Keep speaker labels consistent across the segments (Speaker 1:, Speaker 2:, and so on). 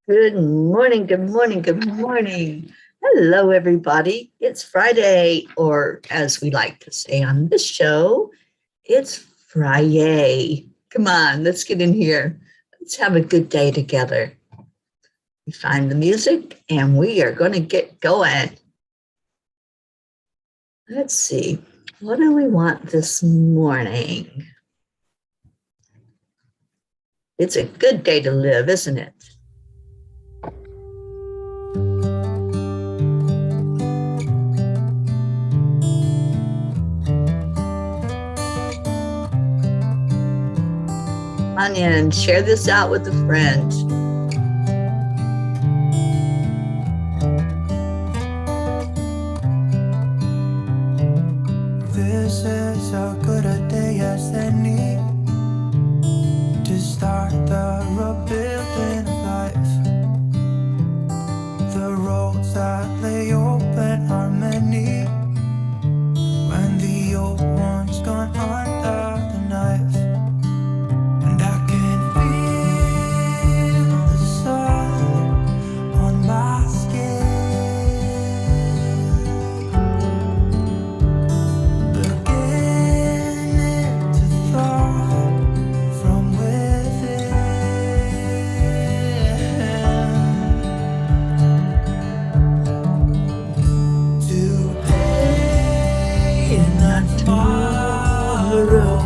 Speaker 1: Good morning, good morning, good morning. Hello, everybody. It's Friday, or as we like to say on this show, it's Friday. Come on, let's get in here. Let's have a good day together. We find the music and we are going to get going. Let's see. What do we want this morning? It's a good day to live, isn't it? Come on in, share this out with a friend.
Speaker 2: This is as good a day as any to start the rebuilding of life. The roads that lay open are many when the old one's gone under the knife. And I can feel the sun on my skin.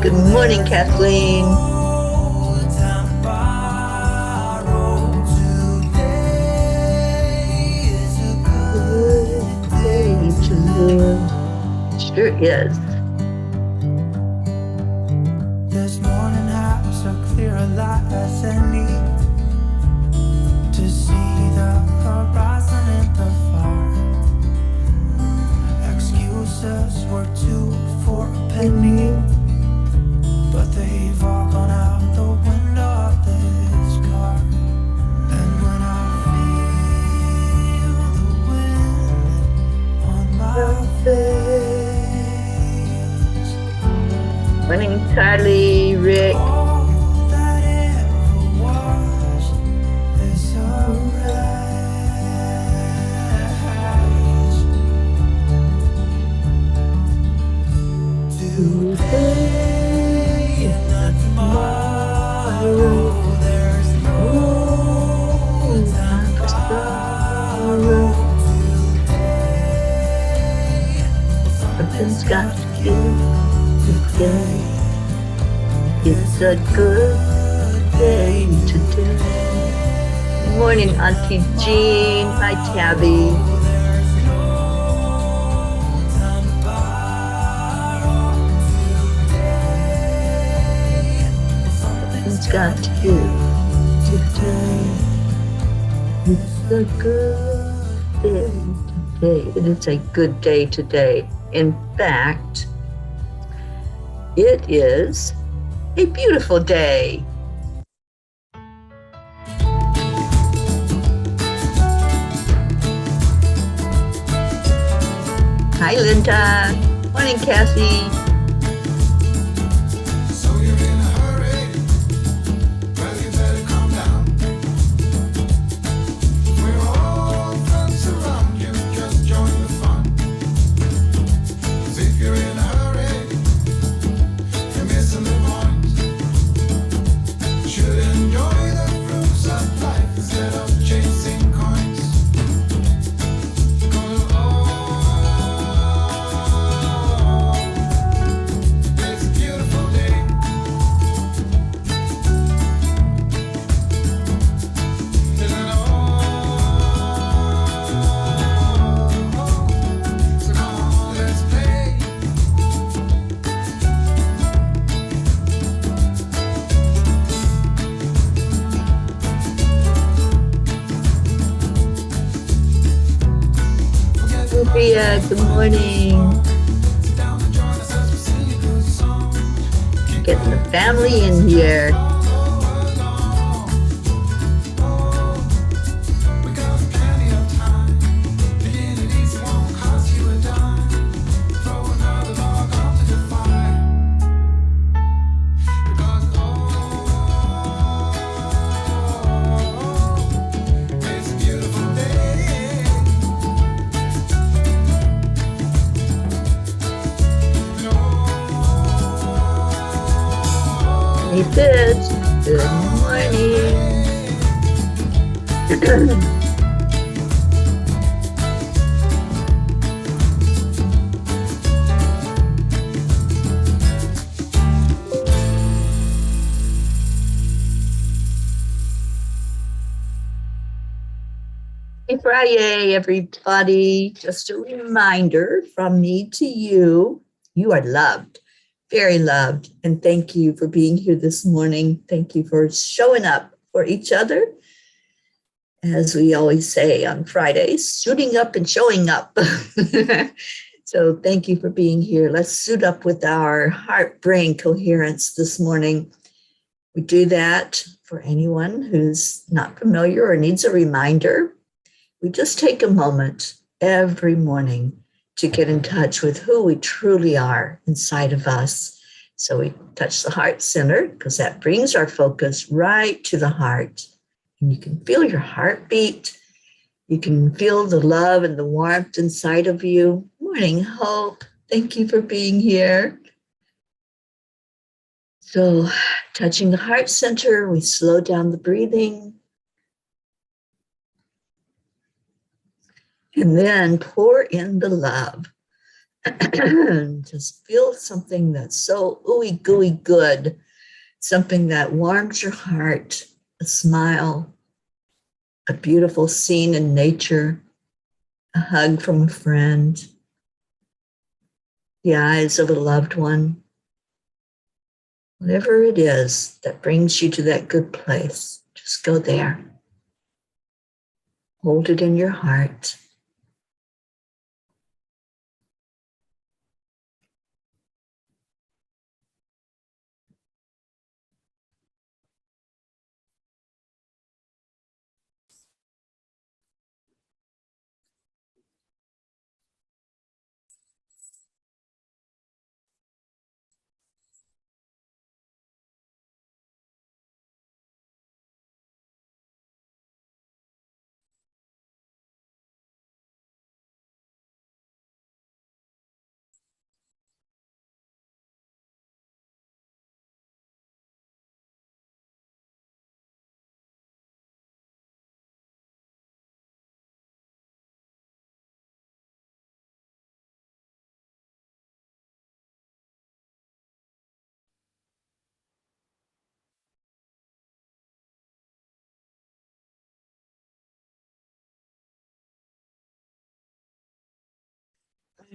Speaker 1: Good morning, Kathleen. Good day to live. Sure is.
Speaker 2: This morning has a clearer light as any to see the horizon in the far. Excuses were 2 for a penny, but they've all gone out the window of this car. And when I feel the wind on my face,
Speaker 1: Morning, Carly, Rick.
Speaker 2: all that ever was is a rage. Today and not tomorrow, there's no time for sorrow. Today,
Speaker 1: Something's got to give today. It's a good day today. Morning, Auntie Jean. Hi, Tabby.
Speaker 2: there's no time to borrow. Today,
Speaker 1: Something's got to give today. It's a good day today. It is a good day today. In fact, it is a beautiful day. Hi, Linda. Morning, Cassie.
Speaker 3: So you're in a hurry, well you better calm down. We're all friends around you, just join the fun. 'Cause if you're in a hurry, you're missing the point. You should enjoy the fruits of life instead of chasing coins. 'Cause it's a beautiful day. Isn't it so come on, let's play. Forget the
Speaker 1: Sophia, good morning.
Speaker 3: sit down and join us as we sing a good song.
Speaker 1: Getting the family in here.
Speaker 3: We got plenty of time. Begin it easy, won't cost you a dime. Throw another log onto the fire. Because
Speaker 1: Good morning. Happy Friday, everybody. Just a reminder from me to you, you are loved, very loved. And thank you for being here this morning. Thank you for showing up for each other. As we always say on Fridays, suiting up and showing up. So thank you for being here. Let's suit up with our heart-brain coherence this morning. We do that for anyone who's not familiar or needs a reminder. We just take a moment every morning to get in touch with who we truly are inside of us. So we touch the heart center because that brings our focus right to the heart. And you can feel your heartbeat. You can feel the love and the warmth inside of you. Morning, Hope. Thank you for being here. So touching the heart center, we slow down the breathing. And then pour in the love. Just feel something that's so ooey gooey good, something that warms your heart, a smile, a beautiful scene in nature, a hug from a friend, the eyes of a loved one. Whatever it is that brings you to that good place, just go there. Hold it in your heart.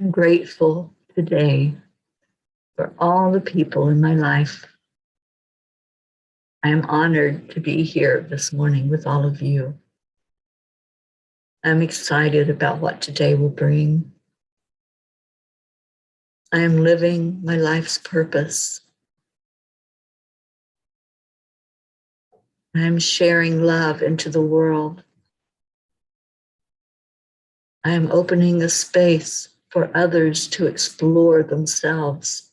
Speaker 1: I'm grateful today for all the people in my life. I am honored to be here this morning with all of you. I'm excited about what today will bring. I am living my life's purpose. I am sharing love into the world. I am opening a space for others to explore themselves.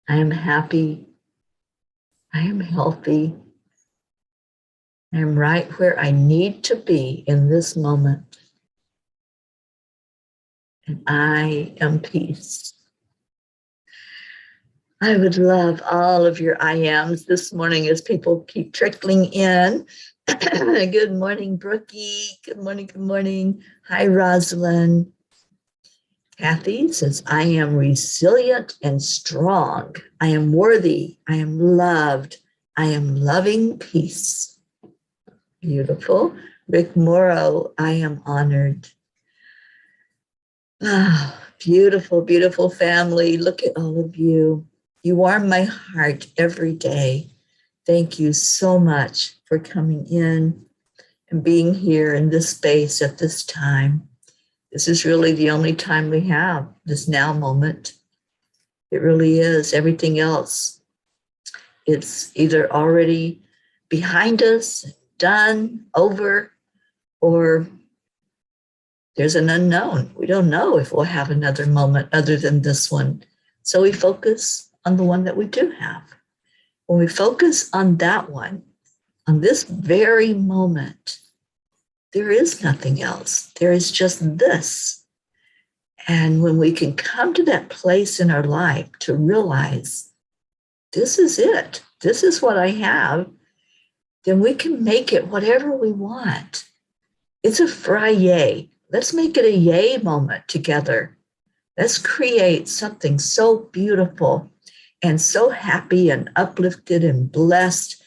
Speaker 1: I am happy. I am healthy. I am right where I need to be in this moment. And I am peace. I would love all of your I ams this morning as people keep trickling in. Good morning, Brookie. Good morning, good morning. Hi, Rosalind. Kathy says, I am resilient and strong. I am worthy. I am loved. I am loving peace. Beautiful. Rick Morrow, I am honored. Ah, beautiful, beautiful family. Look at all of you. You warm my heart every day. Thank you so much for coming in and being here in this space at this time. This is really the only time we have, this now moment. It really is. Everything else, it's either already behind us, done, over, or there's an unknown. We don't know if we'll have another moment other than this one. So we focus on the one that we do have. When we focus on that one, on this very moment, there is nothing else. There is just this. And when we can come to that place in our life to realize this is it. This is what I have. Then we can make it whatever we want. It's a Friday. Let's make it a yay moment together. Let's create something so beautiful and so happy and uplifted and blessed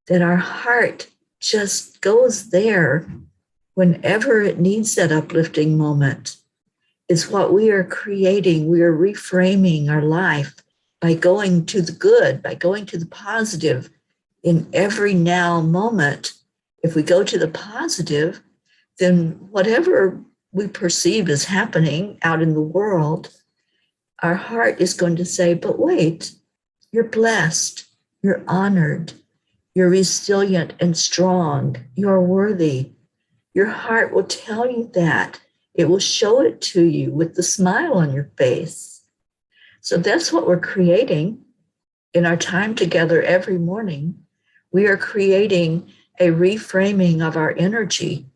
Speaker 1: that our heart just goes there whenever it needs that uplifting moment. It's what we are creating. We are reframing our life by going to the good, by going to the positive in every now moment. If we go to the positive, then whatever we perceive is happening out in the world, our heart is going to say, but wait, you're blessed, you're honored, you're resilient and strong, you're worthy. Your heart will tell you that. It will show it to you with the smile on your face. So that's what we're creating in our time together every morning. We are creating a reframing of our energy.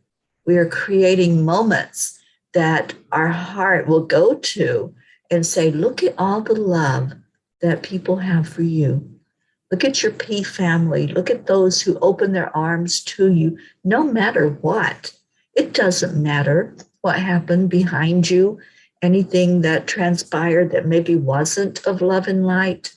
Speaker 1: We are creating moments that our heart will go to and say, look at all the love that people have for you. Look at your P family. Look at those who open their arms to you, no matter what. It doesn't matter what happened behind you, anything that transpired that maybe wasn't of love and light.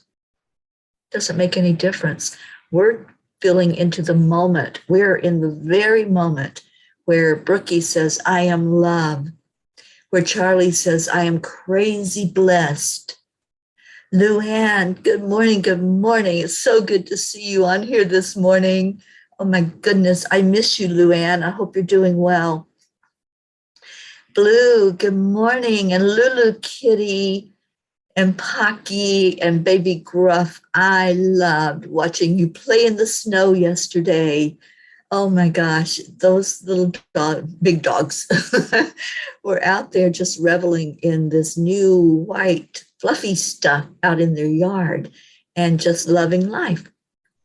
Speaker 1: Doesn't make any difference. We're feeling into the moment. We're in the very moment where Brookie says, I am love, where Charlie says, I am crazy blessed. Luann, good morning, good morning. It's so good to see you on here this morning. Oh my goodness, I miss you, Luann. I hope you're doing well. Blue, good morning. And Lulu Kitty and Pocky and Baby Gruff, I loved watching you play in the snow yesterday. Oh my gosh, those little big dogs were out there just reveling in this new white fluffy stuff out in their yard and just loving life.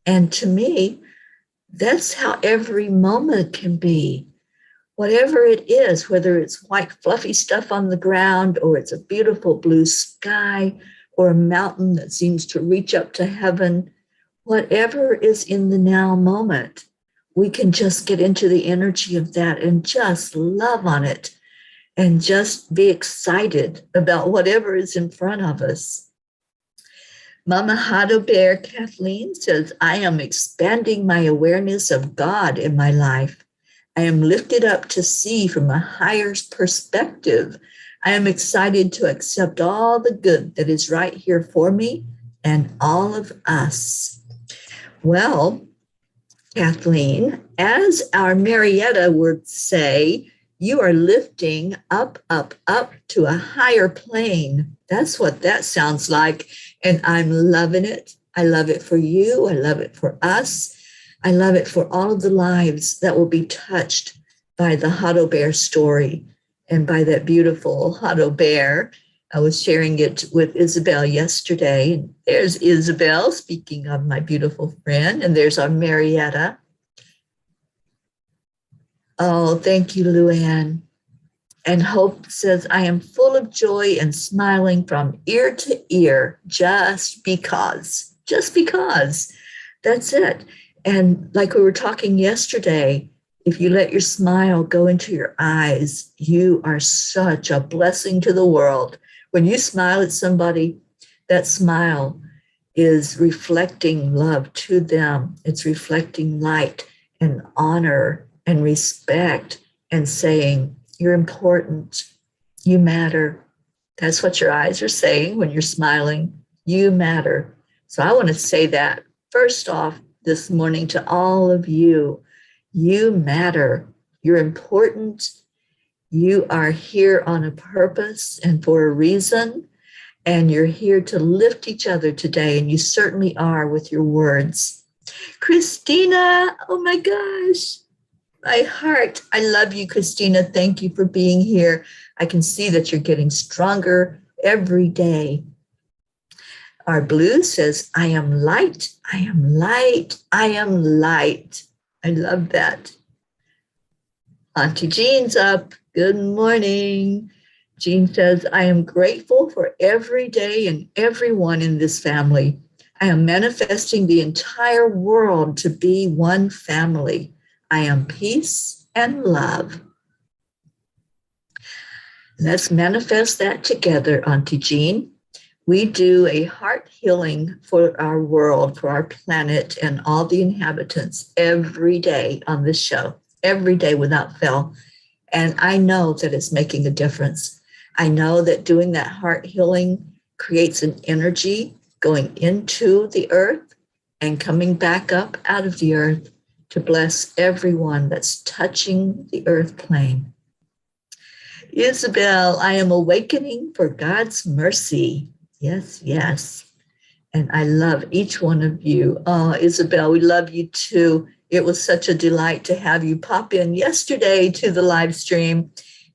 Speaker 1: And to me, that's how every moment can be. Whatever it is, whether it's white fluffy stuff on the ground or it's a beautiful blue sky or a mountain that seems to reach up to heaven, whatever is in the now moment, we can just get into the energy of that and just love on it and just be excited about whatever is in front of us. Mama Hado Bear Kathleen says, I am expanding my awareness of God in my life. I am lifted up to see from a higher perspective. I am excited to accept all the good that is right here for me and all of us. Well, Kathleen, as our Marietta would say, you are lifting up, up, up to a higher plane. That's what that sounds like. And I'm loving it. I love it for you. I love it for us. I love it for all of the lives that will be touched by the Hado Bear story and by that beautiful Hado Bear. I was sharing it with Isabel yesterday. There's Isabel, speaking of my beautiful friend, and there's our Marietta. Oh, thank you, Luann. And Hope says, I am full of joy and smiling from ear to ear, just because. Just because. That's it. And like we were talking yesterday, if you let your smile go into your eyes, you are such a blessing to the world. When you smile at somebody, that smile is reflecting love to them. It's reflecting light and honor and respect and saying, you're important, you matter. That's what your eyes are saying when you're smiling. You matter. So I want to say that first off this morning to all of you. You matter. You're important. You are here on a purpose and for a reason. And you're here to lift each other today. And you certainly are with your words. Christina, oh my gosh. My heart. I love you, Christina. Thank you for being here. I can see that you're getting stronger every day. Our Blue says, I am light. I am light. I am light. I love that. Auntie Jean's up. Good morning. Jean says, I am grateful for every day and everyone in this family. I am manifesting the entire world to be one family. I am peace and love. Let's manifest that together, Auntie Jean. We do a heart healing for our world, for our planet, and all the inhabitants every day on this show, every day without fail. And I know that it's making a difference. I know that doing that heart healing creates an energy going into the earth and coming back up out of the earth to bless everyone that's touching the earth plane. Isabel, I am awakening for God's mercy. Yes, yes. And I love each one of you. Oh, Isabel, we love you too. It was such a delight to have you pop in yesterday to the live stream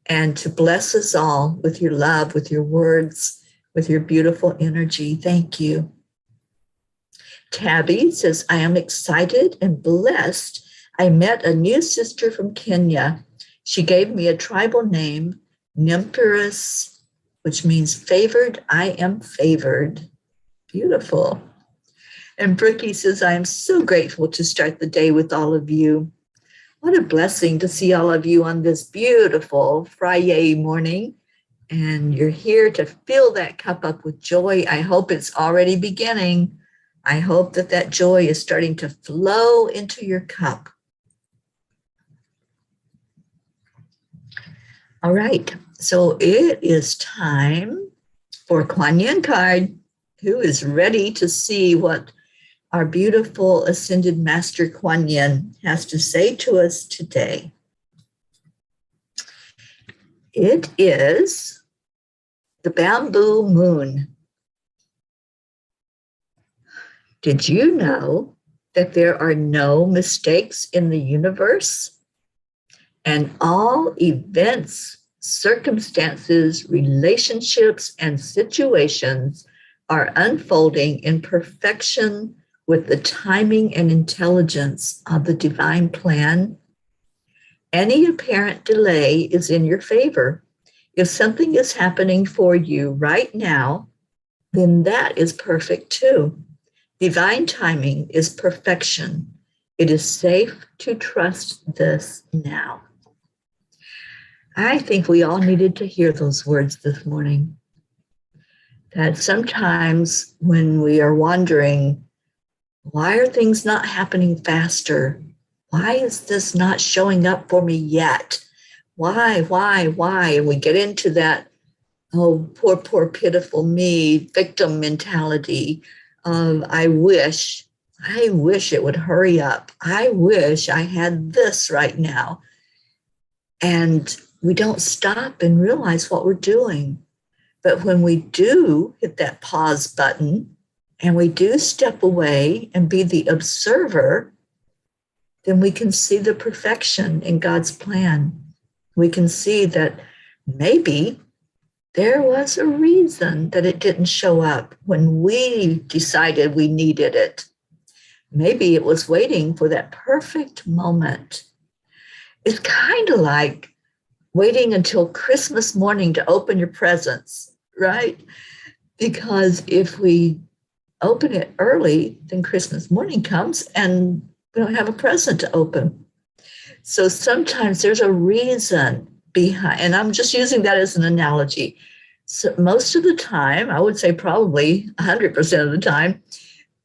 Speaker 1: and to bless us all with your love, with your words, with your beautiful energy. Thank you. Tabby says, I am excited and blessed. I met a new sister from Kenya. She gave me a tribal name, Nympirus, which means favored. I am favored. Beautiful. And Brookie says, I am so grateful to start the day with all of you. What a blessing to see all of you on this beautiful Friday morning. And you're here to fill that cup up with joy. I hope it's already beginning. I hope that that joy is starting to flow into your cup. All right, so it is time for Kuan Yin card, who is ready to see what our beautiful Ascended Master Kuan Yin has to say to us today. It is the bamboo moon. Did you know that there are no mistakes in the universe? And all events, circumstances, relationships, and situations are unfolding in perfection with the timing and intelligence of the divine plan. Any apparent delay is in your favor. If something is happening for you right now, then that is perfect too. Divine timing is perfection. It is safe to trust this now. I think we all needed to hear those words this morning. That sometimes when we are wondering, why are things not happening faster? Why is this not showing up for me yet? Why? And we get into that, oh, poor, pitiful me, victim mentality of I wish it would hurry up. I wish I had this right now. And we don't stop and realize what we're doing. But when we do hit that pause button and we do step away and be the observer, then we can see the perfection in God's plan. We can see that maybe there was a reason that it didn't show up when we decided we needed it. Maybe it was waiting for that perfect moment. It's kind of like waiting until Christmas morning to open your presents, right? Because if we open it early, then Christmas morning comes and we don't have a present to open. So sometimes there's a reason behind, and I'm just using that as an analogy. So most of the time, I would say probably 100% of the time,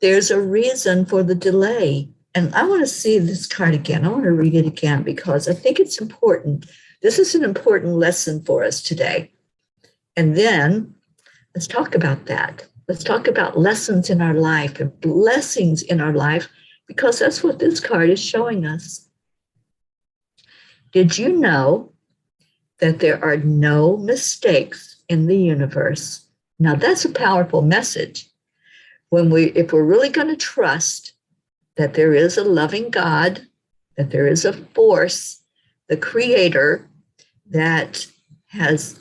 Speaker 1: there's a reason for the delay. And I want to see this card again. I want to read it again because I think it's important. This is an important lesson for us today. And then let's talk about that. Let's talk about lessons in our life and blessings in our life, because that's what this card is showing us. Did you know that there are no mistakes in the universe? Now that's a powerful message. If we're really going to trust that there is a loving God, that there is a force, the creator, that has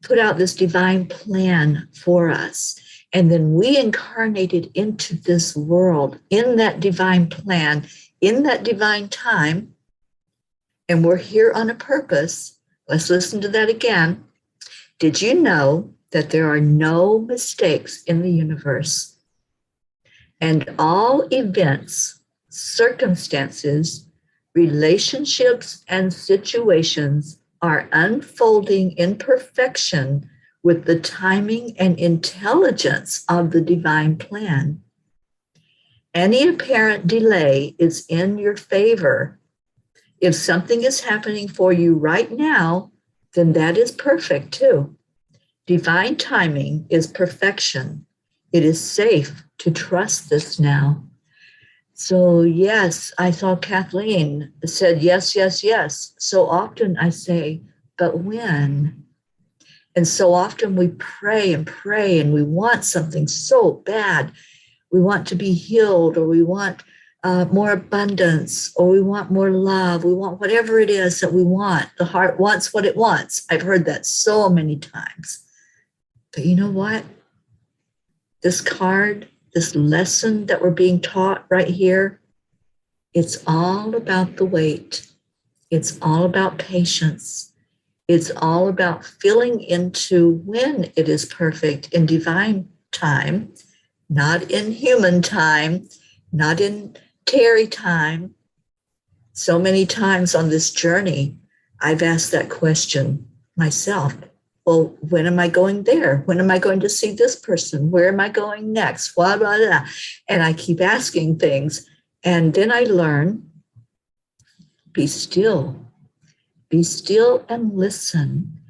Speaker 1: put out this divine plan for us. And then we incarnated into this world in that divine plan, in that divine time, and we're here on a purpose. Let's listen to that again. Did you know that there are no mistakes in the universe? And all events, circumstances, relationships, and situations are unfolding in perfection with the timing and intelligence of the divine plan. Any apparent delay is in your favor. If something is happening for you right now, then that is perfect too. Divine timing is perfection. It is safe to trust this now. So, yes, I saw Kathleen said, yes, yes, yes. So often I say, but when? And so often we pray and we want something so bad. We want to be healed, or we want more abundance, or we want more love. We want whatever it is that we want. The heart wants what it wants. I've heard that so many times. But you know what? This card, this lesson that we're being taught right here, it's all about the wait. It's all about patience. It's all about filling into when it is perfect in divine time, not in human time, not in Teri time. So many times on this journey, I've asked that question myself. Well, when am I going there? When am I going to see this person? Where am I going next? Blah, blah, blah. And I keep asking things. And then I learn, be still and listen.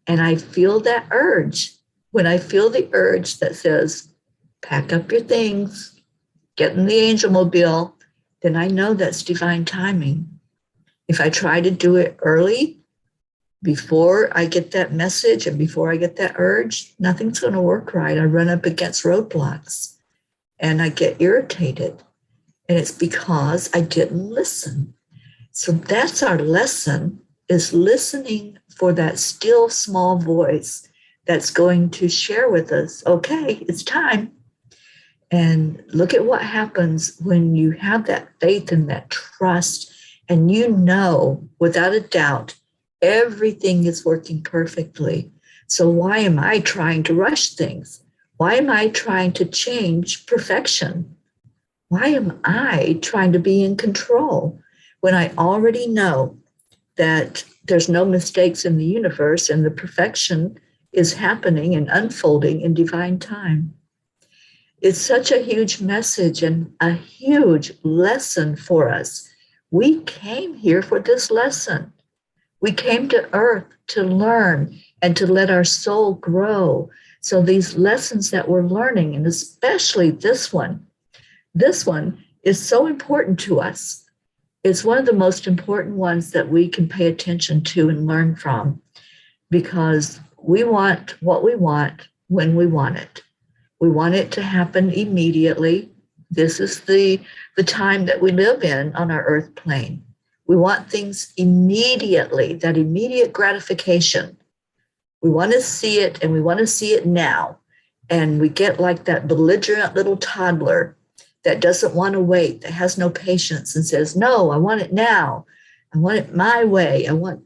Speaker 1: And I feel that urge. When I feel the urge that says, pack up your things, get in the angel mobile, then I know that's divine timing. If I try to do it early, before I get that message and before I get that urge, nothing's going to work right. I run up against roadblocks and I get irritated. And it's because I didn't listen. So that's our lesson, is listening for that still small voice that's going to share with us, okay, it's time. And look at what happens when you have that faith and that trust, and you know without a doubt everything is working perfectly. So why am I trying to rush things? Why am I trying to change perfection? Why am I trying to be in control when I already know that there's no mistakes in the universe and the perfection is happening and unfolding in divine time? It's such a huge message and a huge lesson for us. We came here for this lesson. We came to earth to learn and to let our soul grow. So these lessons that we're learning, and especially this one is so important to us. It's one of the most important ones that we can pay attention to and learn from, because we want what we want when we want it. We want it to happen immediately. This is the time that we live in on our earth plane. We want things immediately, that immediate gratification. We want to see it, and we want to see it now. And we get like that belligerent little toddler that doesn't want to wait, that has no patience and says, no, I want it now. I want it my way. I want.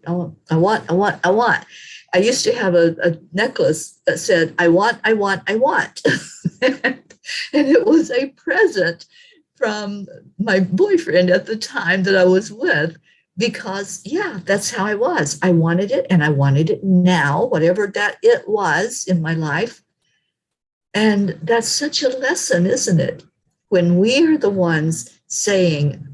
Speaker 1: I used to have a necklace that said, I want. And it was a present from my boyfriend at the time that I was with, because, yeah, that's how I was. I wanted it, and I wanted it now, whatever that it was in my life. And that's such a lesson, isn't it? When we are the ones saying,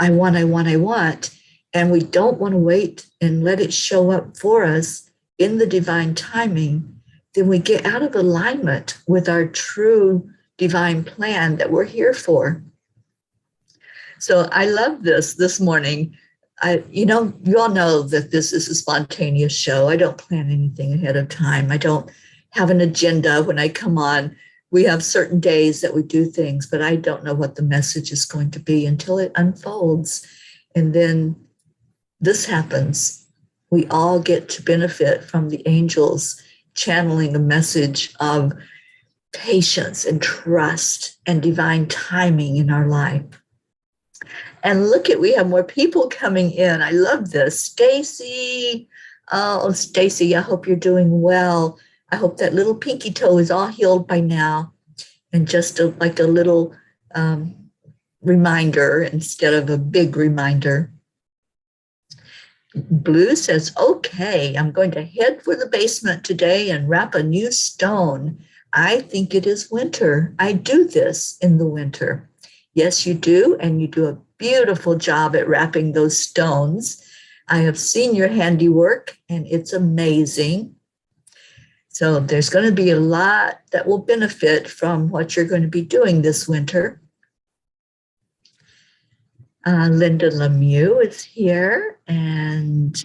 Speaker 1: I want, and we don't want to wait and let it show up for us in the divine timing, then we get out of alignment with our true divine plan that we're here for. So I love this morning. You all know that this is a spontaneous show. I don't plan anything ahead of time. I don't have an agenda when I come on. We have certain days that we do things, but I don't know what the message is going to be until it unfolds. And then this happens. We all get to benefit from the angels channeling a message of patience and trust and divine timing in our life. And look we have more people coming in. I love this. Stacy. Oh, Stacy, I hope you're doing well. I hope that little pinky toe is all healed by now. And just like a little reminder instead of a big reminder. Blue says, okay, I'm going to head for the basement today and wrap a new stone. I think it is winter. I do this in the winter. Yes, you do. And you do a beautiful job at wrapping those stones. I have seen your handiwork and it's amazing. So there's going to be a lot that will benefit from what you're going to be doing this winter. Linda Lemieux is here, and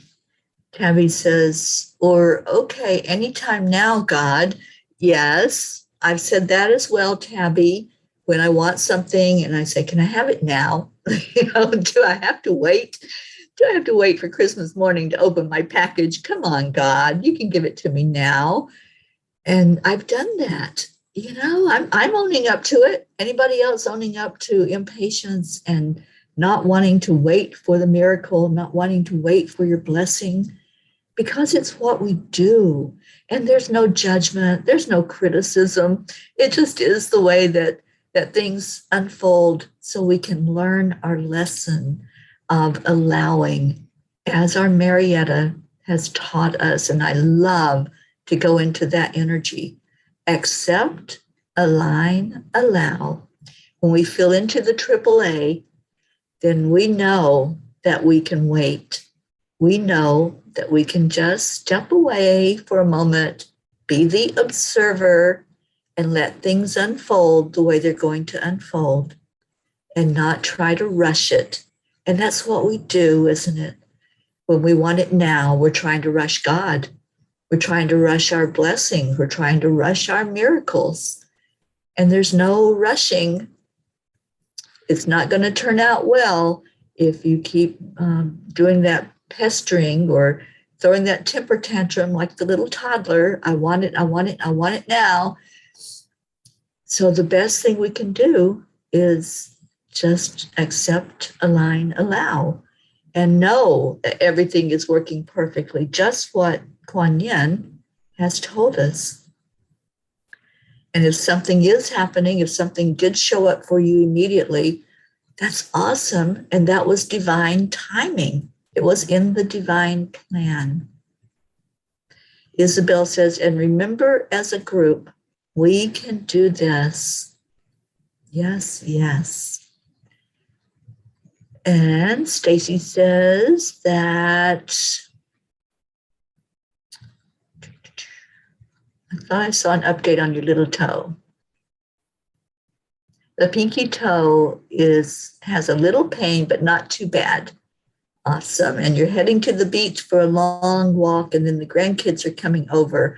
Speaker 1: Tabby says, or okay, anytime now, God. Yes, I've said that as well, Tabby. When I want something and I say, can I have it now? Do I have to wait? Do I have to wait for Christmas morning to open my package? Come on, God, you can give it to me now. And I've done that. I'm owning up to it. Anybody else owning up to impatience and not wanting to wait for the miracle, not wanting to wait for your blessing? Because it's what we do. And there's no judgment, there's no criticism. It just is the way that things unfold, so we can learn our lesson of allowing, as our Marietta has taught us. And I love to go into that energy. Accept, align, allow. When we feel into the AAA, then we know that we can wait. We know that we can just step away for a moment, be the observer, and let things unfold the way they're going to unfold, and not try to rush it. And that's what we do, isn't it? When we want it now, we're trying to rush God. We're trying to rush our blessings. We're trying to rush our miracles. And there's no rushing. It's not going to turn out well if you keep doing that pestering or throwing that temper tantrum like the little toddler. I want it, I want it, I want it now. So the best thing we can do is just accept, align, allow, and know that everything is working perfectly, just what Kuan Yin has told us. And if something is happening, if something did show up for you immediately, that's awesome. And that was divine timing. It was in the divine plan. Isabel says, and remember, as a group, we can do this. Yes, yes. And Stacy says that I thought I saw an update on your little toe. The pinky toe has a little pain, but not too bad. Awesome. And you're heading to the beach for a long walk, and then the grandkids are coming over.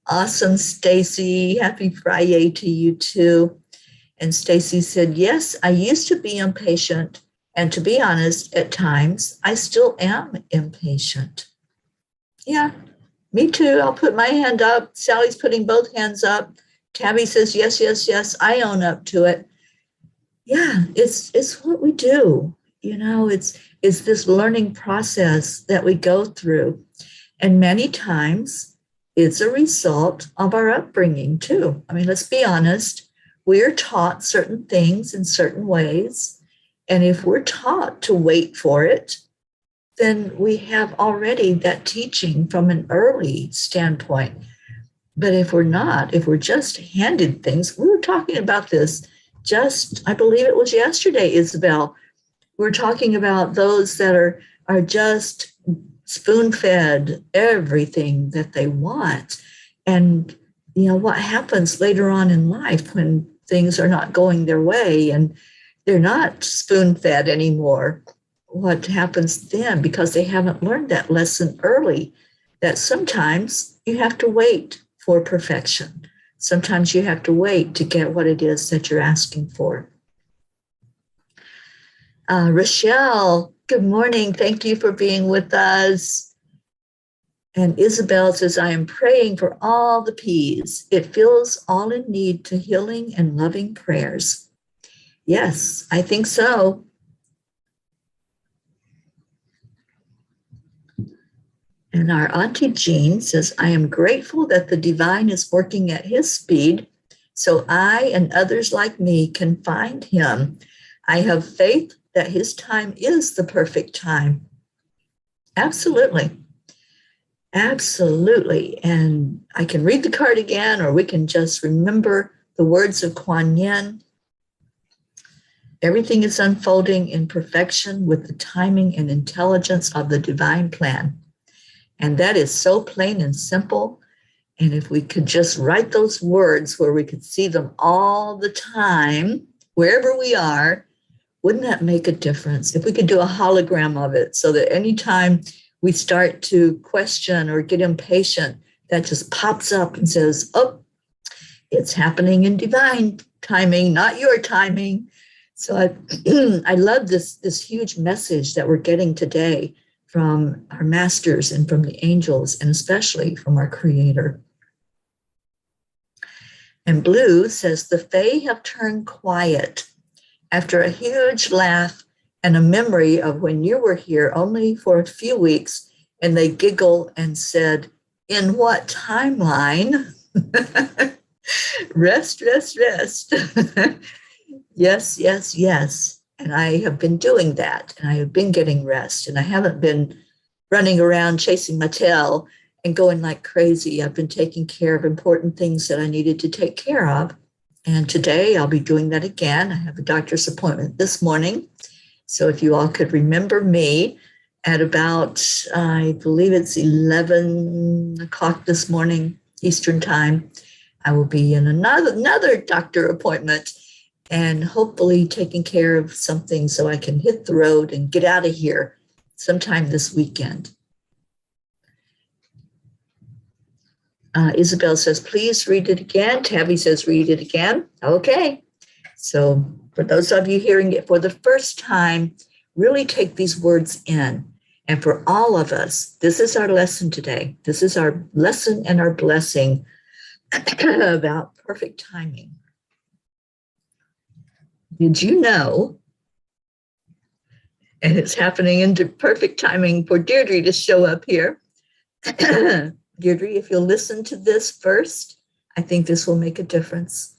Speaker 1: Awesome, Stacy. Happy Friday to you too. And Stacy said, yes, I used to be impatient. And to be honest, at times, I still am impatient. Yeah, me too. I'll put my hand up. Sally's putting both hands up. Tabby says, yes, yes, yes. I own up to it. Yeah, it's what we do. It's this learning process that we go through. And many times it's a result of our upbringing too. I mean, let's be honest. We are taught certain things in certain ways. And if we're taught to wait for it, then we have already that teaching from an early standpoint. But if we're not, if we're just handed things, we were talking about this I believe it was yesterday, Isabel. We're talking about those that are just spoon-fed everything that they want. And, what happens later on in life when things are not going their way and they're not spoon-fed anymore? What happens then? Because they haven't learned that lesson early, that sometimes you have to wait for perfection. Sometimes you have to wait to get what it is that you're asking for. Rochelle, good morning. Thank you for being with us. And Isabel says, I am praying for all the P's. It feels all in need to healing and loving prayers. Yes, I think so. And our Auntie Jean says, I am grateful that the divine is working at his speed so I and others like me can find him. I have faith that his time is the perfect time. Absolutely. Absolutely. And I can read the card again, or we can just remember the words of Kuan Yin. Everything is unfolding in perfection with the timing and intelligence of the divine plan. And that is so plain and simple. And if we could just write those words where we could see them all the time, wherever we are, wouldn't that make a difference? If we could do a hologram of it so that anytime we start to question or get impatient, that just pops up and says, oh, it's happening in divine timing, not your timing. So I love this huge message that we're getting today from our masters and from the angels, and especially from our creator. And Blue says, the Fae have turned quiet after a huge laugh and a memory of when you were here only for a few weeks, and they giggle and said, in what timeline? Rest, rest, rest. Yes, yes, yes. And I have been doing that, and I have been getting rest, and I haven't been running around chasing my tail and going like crazy. I've been taking care of important things that I needed to take care of. And today I'll be doing that again. I have a doctor's appointment this morning. So if you all could remember me at about, I believe it's 11 o'clock this morning, Eastern time, I will be in another doctor appointment and hopefully taking care of something so I can hit the road and get out of here sometime this weekend. Isabel says, please read it again. Tabby says, read it again. Okay. So for those of you hearing it for the first time, really take these words in. And for all of us, this is our lesson today. This is our lesson and our blessing about perfect timing. Did you know, and it's happening in perfect timing for Deirdre to show up here. Deirdre, if you'll listen to this first, I think this will make a difference.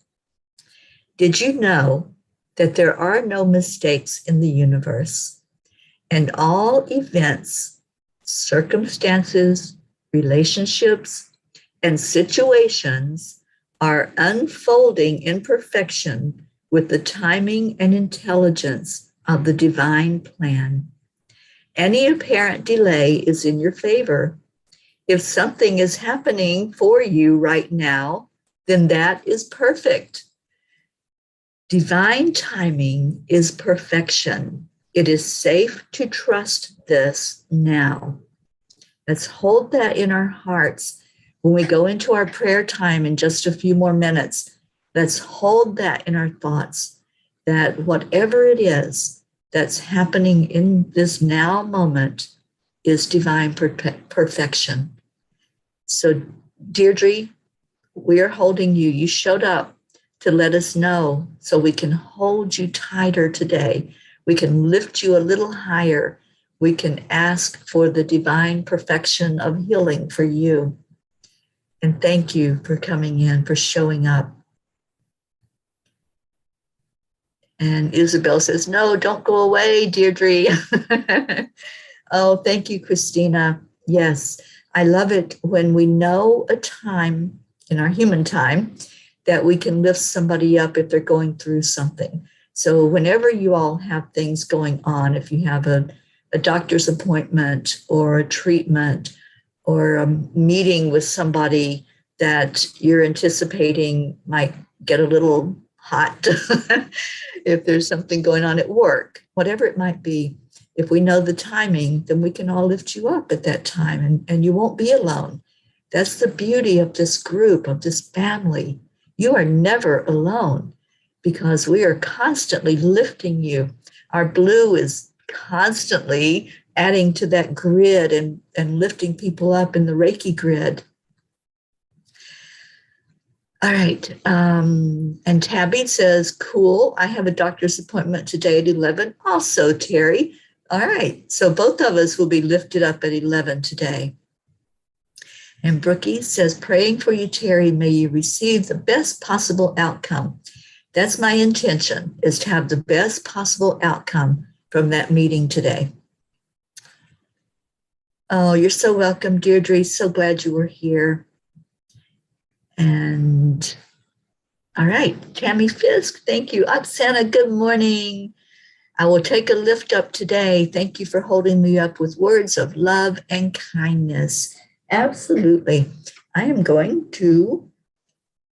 Speaker 1: Did you know that there are no mistakes in the universe, and all events, circumstances, relationships, and situations are unfolding in perfection with the timing and intelligence of the divine plan? Any apparent delay is in your favor. If something is happening for you right now, then that is perfect. Divine timing is perfection. It is safe to trust this now. Let's hold that in our hearts when we go into our prayer time in just a few more minutes. Let's hold that in our thoughts, that whatever it is that's happening in this now moment is divine perfection. So, Deirdre, we are holding you. You showed up to let us know so we can hold you tighter today. We can lift you a little higher. We can ask for the divine perfection of healing for you. And thank you for coming in, for showing up. And Isabel says, no, don't go away, Deirdre. Oh, thank you, Christina. Yes, I love it when we know a time in our human time that we can lift somebody up if they're going through something. So whenever you all have things going on, if you have a doctor's appointment or a treatment or a meeting with somebody that you're anticipating might get a little hot, if there's something going on at work, whatever it might be, if we know the timing, then we can all lift you up at that time, and you won't be alone. That's the beauty of this group, of this family. You are never alone because we are constantly lifting you. Our Blue is constantly adding to that grid and lifting people up in the Reiki grid. All right. And Tabby says, cool. I have a doctor's appointment today at 11. Also, Teri. All right. So both of us will be lifted up at 11 today. And Brookie says, praying for you, Teri, may you receive the best possible outcome. That's my intention, is to have the best possible outcome from that meeting today. Oh, you're so welcome, Deirdre. So glad you were here. And all right, Tammy Fisk, thank you. Oksana, good morning. I will take a lift up today. Thank you for holding me up with words of love and kindness. Absolutely. I am going to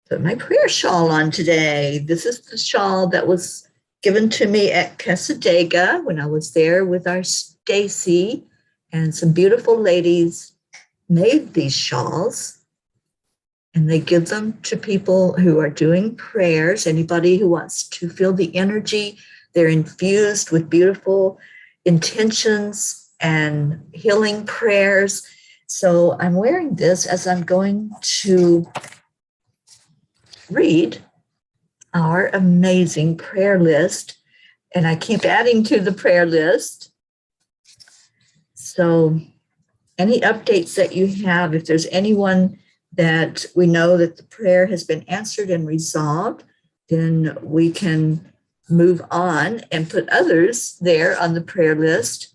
Speaker 1: put my prayer shawl on today. This is the shawl that was given to me at Casadega when I was there with our Stacy, and some beautiful ladies made these shawls, and they give them to people who are doing prayers. Anybody who wants to feel the energy, they're infused with beautiful intentions and healing prayers. So I'm wearing this as I'm going to read our amazing prayer list. And I keep adding to the prayer list. So any updates that you have, if there's anyone that we know that the prayer has been answered and resolved, then we can move on and put others there on the prayer list.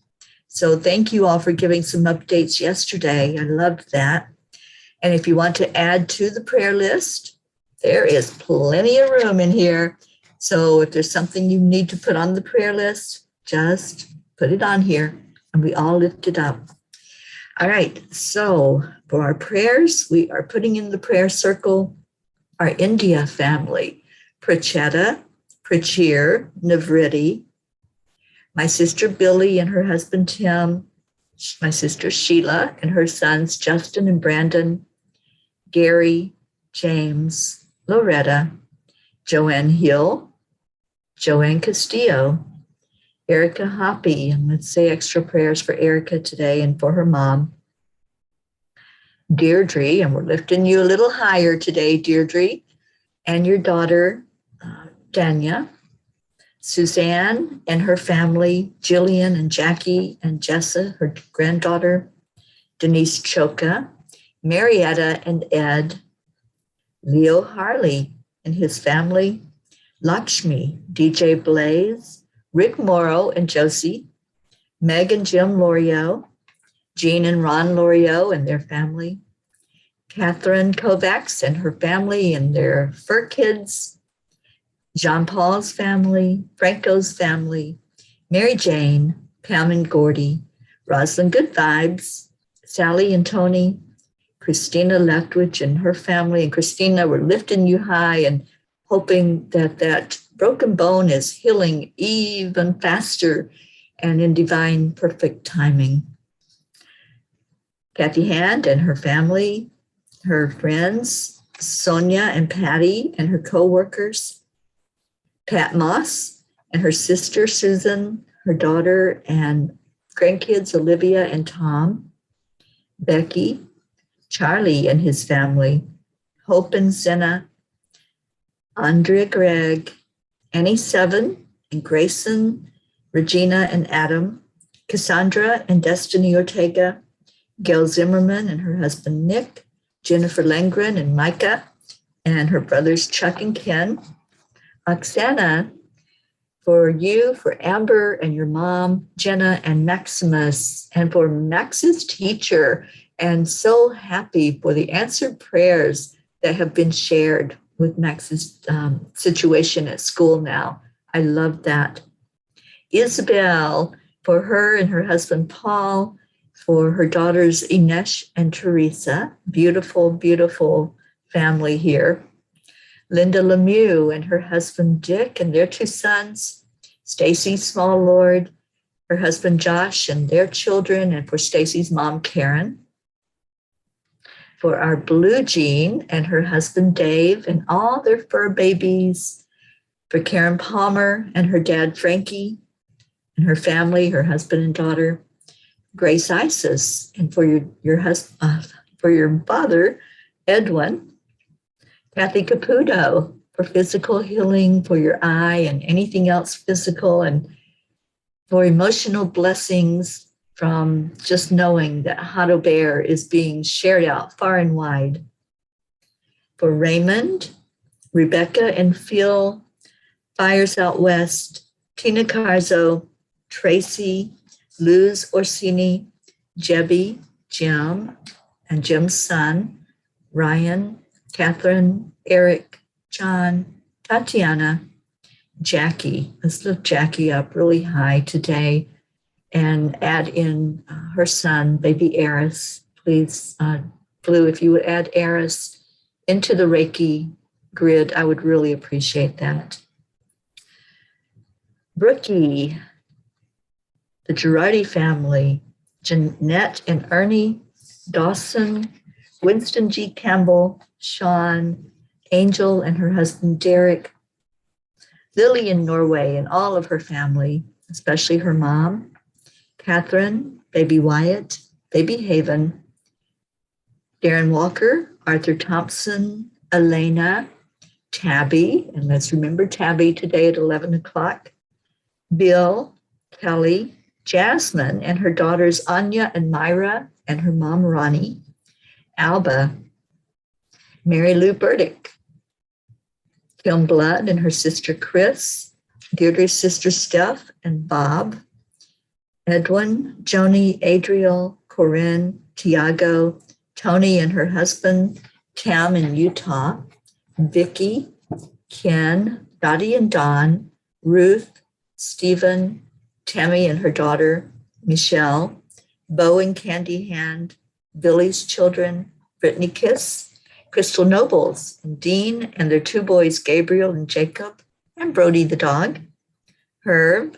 Speaker 1: So thank you all for giving some updates yesterday. I loved that. And if you want to add to the prayer list, there is plenty of room in here. So if there's something you need to put on the prayer list, just put it on here and we all lift it up. All right, so for our prayers, we are putting in the prayer circle our India family, Prachetta, Prachir, Navriti, my sister Billy and her husband Tim, my sister Sheila and her sons Justin and Brandon, Gary, James, Loretta, Joanne Hill, Joanne Castillo, Erica Hoppy, and let's say extra prayers for Erica today and for her mom. Deirdre, and we're lifting you a little higher today, Deirdre, and your daughter, Danya, Suzanne and her family, Jillian and Jackie and Jessa, her granddaughter, Denise Choka, Marietta and Ed, Leo Harley and his family, Lakshmi, DJ Blaze, Rick Morrow and Josie, Meg and Jim Lorio, Jean and Ron Lorio and their family, Catherine Kovacs and her family and their fur kids, Jean Paul's family, Franco's family, Mary Jane, Pam and Gordy, Rosalind Good Vibes, Sally and Tony, Christina Leftwich and her family. And Christina, we're lifting you high and hoping that that broken bone is healing even faster and in divine perfect timing. Kathy Hand and her family, her friends, Sonia and Patty and her co-workers, Pat Moss and her sister Susan, her daughter and grandkids Olivia and Tom, Becky, Charlie and his family, Hope and Senna, Andrea Gregg, Annie Seven and Grayson, Regina and Adam, Cassandra and Destiny Ortega, Gail Zimmerman and her husband Nick, Jennifer Langren and Micah, and her brothers Chuck and Ken, Oksana, for you, for Amber and your mom, Jenna and Maximus, and for Max's teacher, and so happy for the answered prayers that have been shared with Max's situation at school now. I love that. Isabel, for her and her husband Paul, for her daughters Ines and Teresa, beautiful, beautiful family here. Linda Lemieux and her husband Dick and their two sons, Stacy Small-Lord, her husband Josh and their children, and for Stacy's mom Karen. For our Blue Jean and her husband Dave and all their fur babies, for Karen Palmer and her dad Frankie and her family, her husband and daughter, Grace Isis, and for your husband, for your father Edwin, Kathy Caputo, for physical healing for your eye and anything else physical, and for emotional blessings from just knowing that Hado Bear is being shared out far and wide. For Raymond, Rebecca and Phil, Fires Out West, Tina Carzo, Tracy, Luz Orsini, Jebby, Jim, and Jim's son, Ryan, Catherine, Eric, John, Tatiana, Jackie. Let's lift Jackie up really high today and add in her son, baby Eris. Please, Blue, if you would add Eris into the Reiki grid, I would really appreciate that. Brookie, the Girardi family, Jeanette and Ernie, Dawson, Winston G. Campbell, Sean, Angel and her husband Derek, Lily in Norway and all of her family, especially her mom, Catherine, baby Wyatt, baby Haven, Darren Walker, Arthur Thompson, Elena, Tabby, and let's remember Tabby today at 11 o'clock, Bill, Kelly, Jasmine and her daughters Anya and Myra and her mom Ronnie, Alba, Mary Lou Burdick, Kim Blood and her sister Chris, Deirdre's sister Steph and Bob, Edwin, Joni, Adriel, Corinne, Tiago, Tony and her husband, Tam in Utah, Vicky, Ken, Dottie and Don, Ruth, Stephen, Tammy and her daughter, Michelle, Bo and Candy Hand, Billy's children, Brittany Kiss, Crystal Nobles, and Dean and their two boys, Gabriel and Jacob, and Brody the dog, Herb,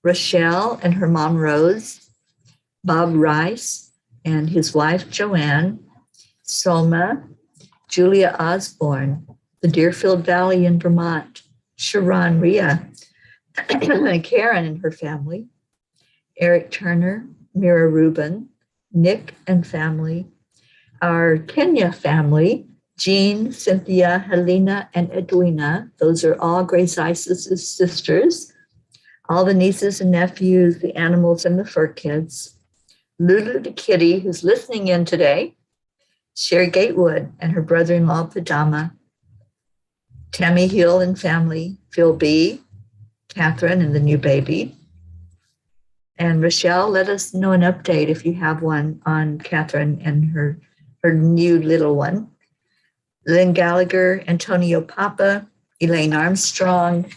Speaker 1: Rochelle and her mom, Rose, Bob Rice and his wife, Joanne, Soma, Julia Osborne, the Deerfield Valley in Vermont, Sharon Rhea, Karen and her family, Eric Turner, Mira Rubin, Nick and family, our Kenya family, Jean, Cynthia, Helena, and Edwina. Those are all Grace Isis's sisters. All the nieces and nephews, the animals and the fur kids. Lulu the kitty, who's listening in today. Sherry Gatewood and her brother-in-law, Pajama. Tammy Hill and family, Phil B., Catherine and the new baby. And Rochelle, let us know an update if you have one on Catherine and her new little one. Lynn Gallagher, Antonio Papa, Elaine Armstrong,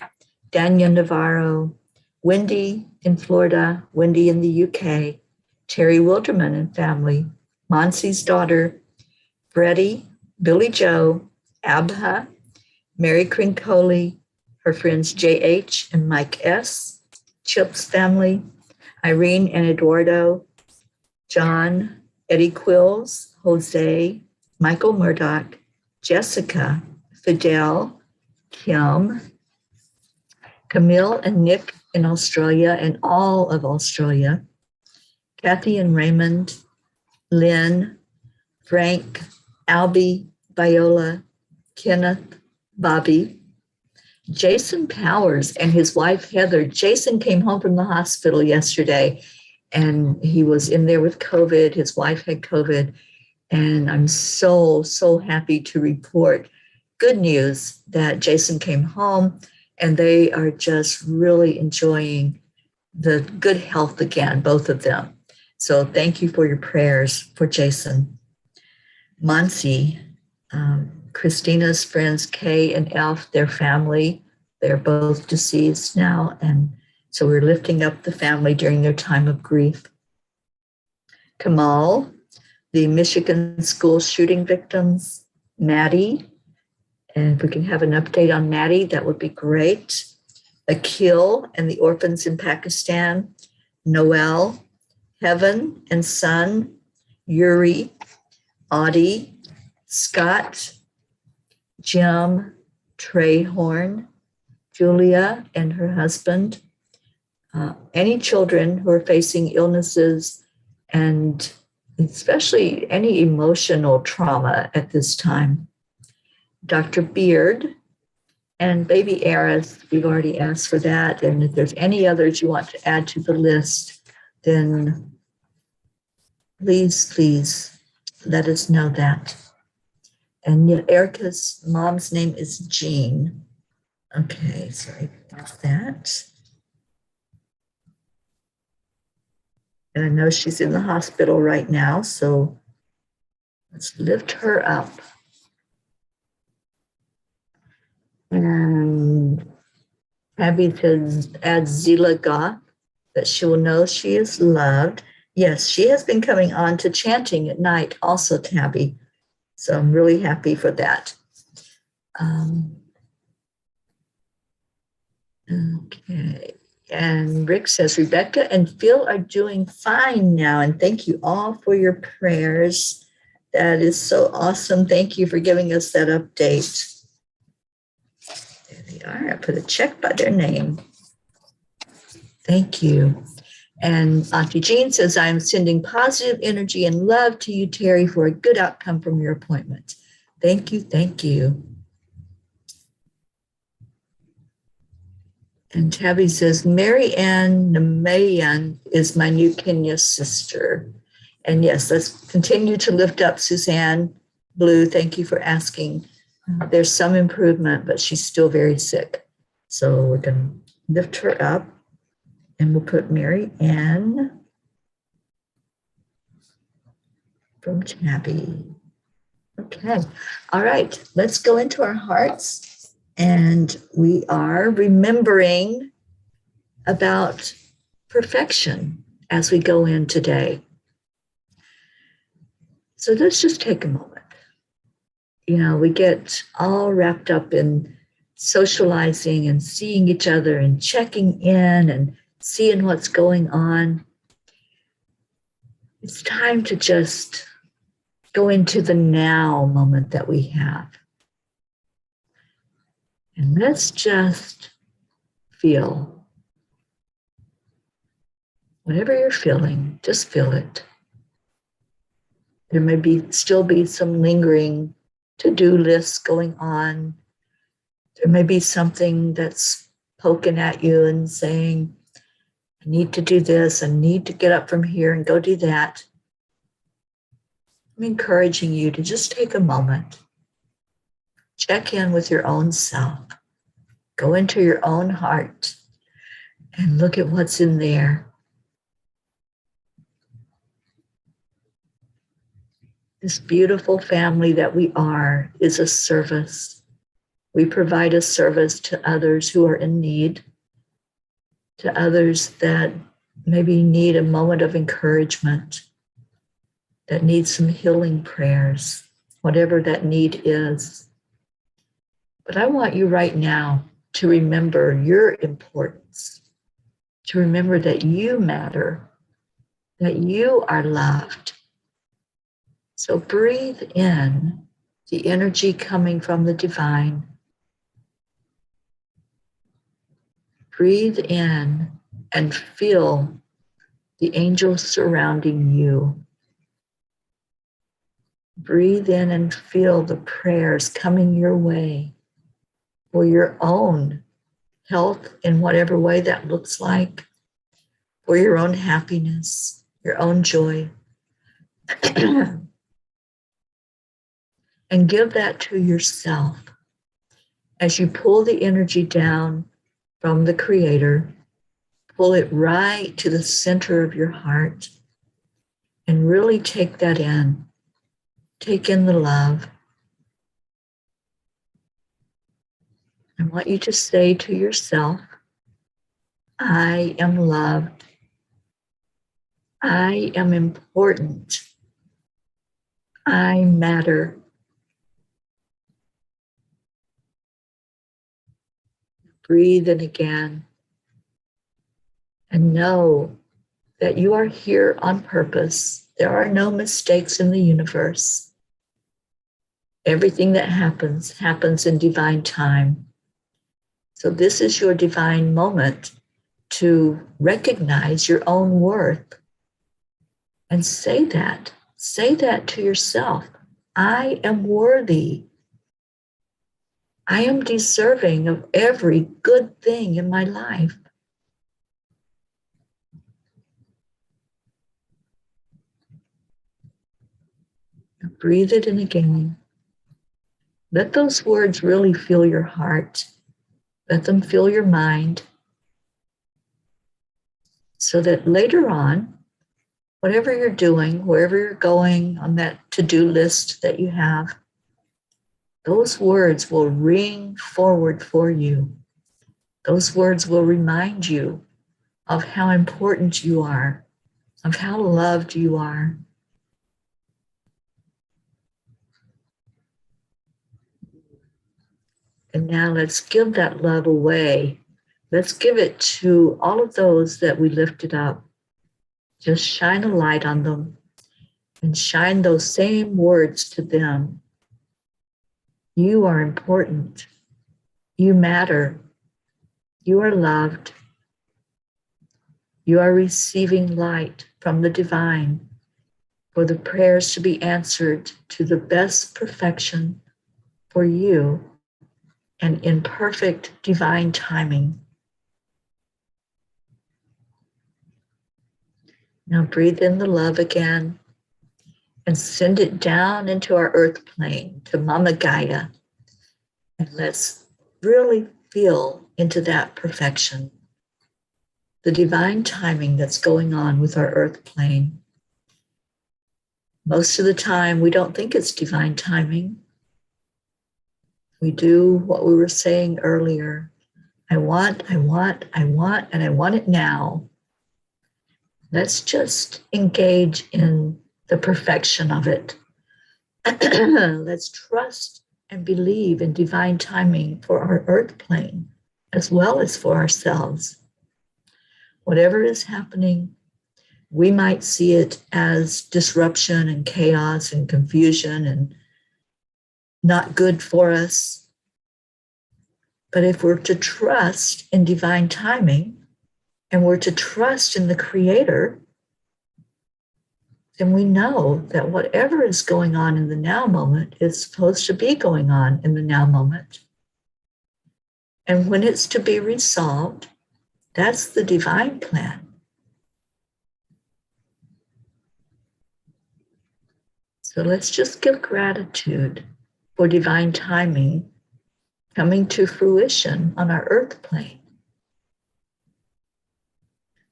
Speaker 1: Daniel Navarro, Wendy in Florida, Wendy in the UK, Terry Wilderman and family, Monsi's daughter, Freddie, Billy Joe, Abha, Mary Crincoli, her friends J.H. and Mike S., Chip's family, Irene and Eduardo, John, Eddie Quills, Jose, Michael Murdoch, Jessica, Fidel, Kim, Camille and Nick in Australia and all of Australia, Kathy and Raymond, Lynn, Frank, Albie, Viola, Kenneth, Bobby, Jason Powers and his wife, Heather. Jason came home from the hospital yesterday and he was in there with COVID. His wife had COVID. And I'm so, so happy to report good news that Jason came home and they are just really enjoying the good health again, both of them. So thank you for your prayers for Jason. Monsi, Christina's friends, Kay and Elf, their family, they're both deceased now. And so we're lifting up the family during their time of grief. Kamal, the Michigan school shooting victims, Maddie, and if we can have an update on Maddie, that would be great. Akil and the orphans in Pakistan, Noel, Heaven and Son, Yuri, Audie, Scott, Jim, Trey Horn, Julia and her husband, any children who are facing illnesses and especially any emotional trauma at this time. Dr. Beard and baby Eris, we've already asked for that. And if there's any others you want to add to the list, then Please, please let us know that. And yet Erica's mom's name is Jean. Okay, sorry about that. And I know she's in the hospital right now, so let's lift her up. And Abby says, add Zila Goth, that she will know she is loved. Yes, she has been coming on to chanting at night also, Tabby. So I'm really happy for that. Okay. And Rick says, Rebecca and Phil are doing fine now. And thank you all for your prayers. That is so awesome. Thank you for giving us that update. There they are. I put a check by their name. Thank you. And Auntie Jean says, I'm sending positive energy and love to you, Teri, for a good outcome from your appointment. Thank you. Thank you. And Tabby says, Mary Ann Namayan is my new Kenya sister. And yes, let's continue to lift up Suzanne Blue. Thank you for asking. There's some improvement, but she's still very sick. So we're going to lift her up. And we'll put Mary Ann from Tabby. Okay. All right. Let's go into our hearts. And we are remembering about perfection as we go in today. So let's just take a moment. You know, we get all wrapped up in socializing and seeing each other and checking in and seeing what's going on. It's time to just go into the now moment that we have. And let's just feel. Whatever you're feeling, just feel it. There may still be some lingering to-do lists going on. There may be something that's poking at you and saying, I need to do this, I need to get up from here and go do that. I'm encouraging you to just take a moment, check in with your own self, go into your own heart and look at what's in there. This beautiful family that we are is a service. We provide a service to others who are in need, to others that maybe need a moment of encouragement, that need some healing prayers, whatever that need is. But I want you right now to remember your importance, to remember that you matter, that you are loved. So breathe in the energy coming from the divine. Breathe in and feel the angels surrounding you. Breathe in and feel the prayers coming your way for your own health in whatever way that looks like, for your own happiness, your own joy. And give that to yourself as you pull the energy down from the Creator, pull it right to the center of your heart and really take that in. Take in the love. I want you to say to yourself, I am loved. I am important. I matter. Breathe in again and know that you are here on purpose. There are no mistakes in the universe. Everything that happens in divine time. So this is your divine moment to recognize your own worth and say that. Say that to yourself. I am worthy. I am deserving of every good thing in my life. Breathe it in again. Let those words really fill your heart. Let them fill your mind so that later on, whatever you're doing, wherever you're going on that to-do list that you have, those words will ring forward for you. Those words will remind you of how important you are, of how loved you are. And now let's give that love away. Let's give it to all of those that we lifted up. Just shine a light on them and shine those same words to them. You are important. You matter. You are loved. You are receiving light from the divine for the prayers to be answered to the best perfection for you and in perfect divine timing. Now breathe in the love again and send it down into our earth plane to Mama Gaia. And let's really feel into that perfection, the divine timing that's going on with our earth plane. Most of the time, we don't think it's divine timing. We do what we were saying earlier. I want, and I want it now. Let's just engage in the perfection of it. Let's trust and believe in divine timing for our earth plane, as well as for ourselves. Whatever is happening, we might see it as disruption and chaos and confusion and not good for us. But if we're to trust in divine timing and we're to trust in the Creator, then we know that whatever is going on in the now moment is supposed to be going on in the now moment. And when it's to be resolved, that's the divine plan. So let's just give gratitude for divine timing coming to fruition on our earth plane.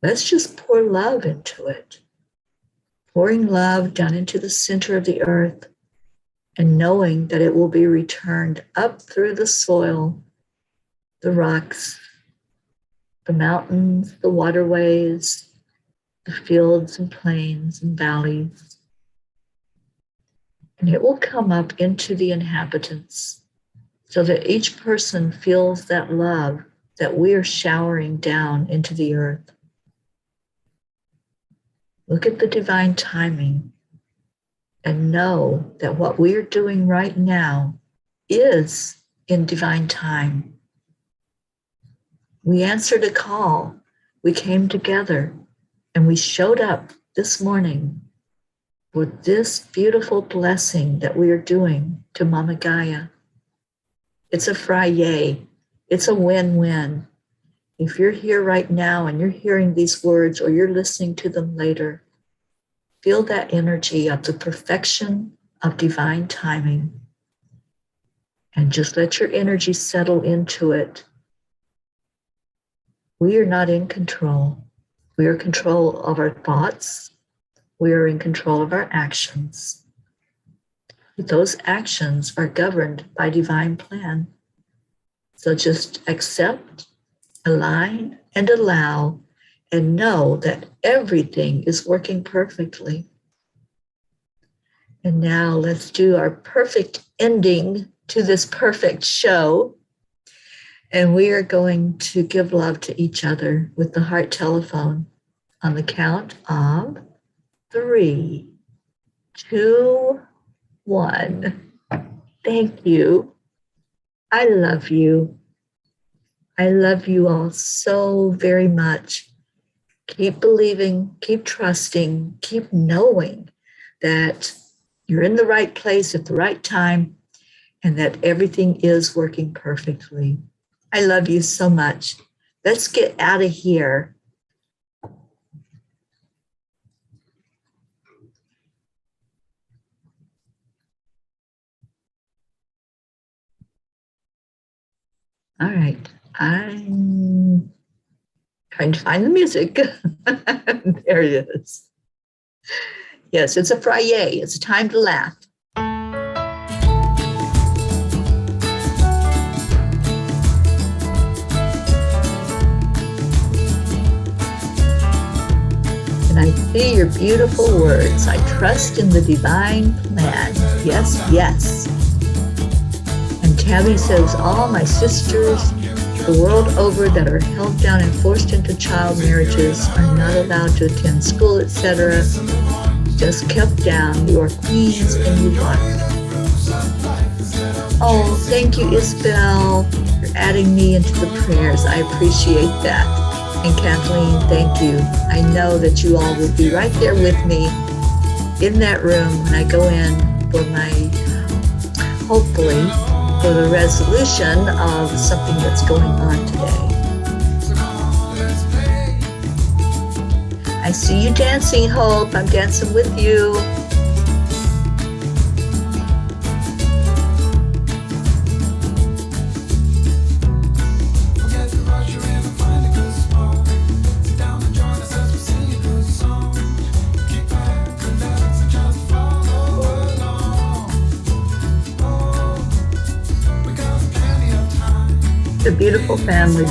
Speaker 1: Let's just pour love into it. Pouring love down into the center of the earth and knowing that it will be returned up through the soil, the rocks, the mountains, the waterways, the fields and plains and valleys. And it will come up into the inhabitants so that each person feels that love that we are showering down into the earth. Look at the divine timing and know that what we are doing right now is in divine time. We answered a call. We came together and we showed up this morning for this beautiful blessing that we are doing to Mama Gaia. It's a Friday. It's a win-win. If you're here right now and you're hearing these words or you're listening to them later, feel that energy of the perfection of divine timing and just let your energy settle into it. We are not in control. We are in control of our thoughts. We are in control of our actions. But those actions are governed by divine plan. So just accept, align, and allow, and know that everything is working perfectly. And now let's do our perfect ending to this perfect show. And we are going to give love to each other with the heart telephone on the count of 3, 2, 1. Thank you. I love you. I love you all so very much. Keep believing, keep trusting, keep knowing that you're in the right place at the right time and that everything is working perfectly. I love you so much. Let's get out of here. All right. I'm trying to find the music. There it is. Yes, it's a Friday. It's a time to laugh. And I see your beautiful words. I trust in the divine plan. Yes, yes. And Tabby says, all my sisters the world over that are held down and forced into child marriages are not allowed to attend school, etc. Just kept down. You are queens and you rock. Oh, thank you, Isabel, for adding me into the prayers. I appreciate that. And Kathleen, thank you. I know that you all will be right there with me in that room when I go in for my, hopefully, for the resolution of something that's going on today. I see you dancing, Hope. I'm dancing with you. The beautiful family.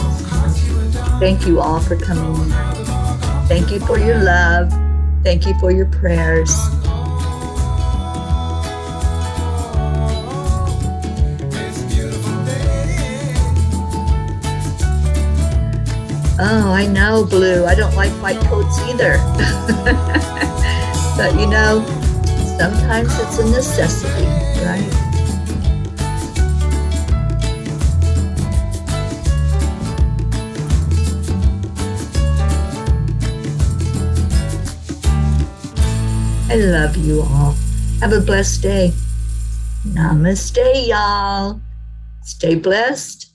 Speaker 1: Thank you all for coming. Thank you for your love. Thank you for your prayers. Oh, I know, Blue. I don't like white coats either. But you know, sometimes it's a necessity, right? I love you all. Have a blessed day. Namaste, y'all. Stay blessed.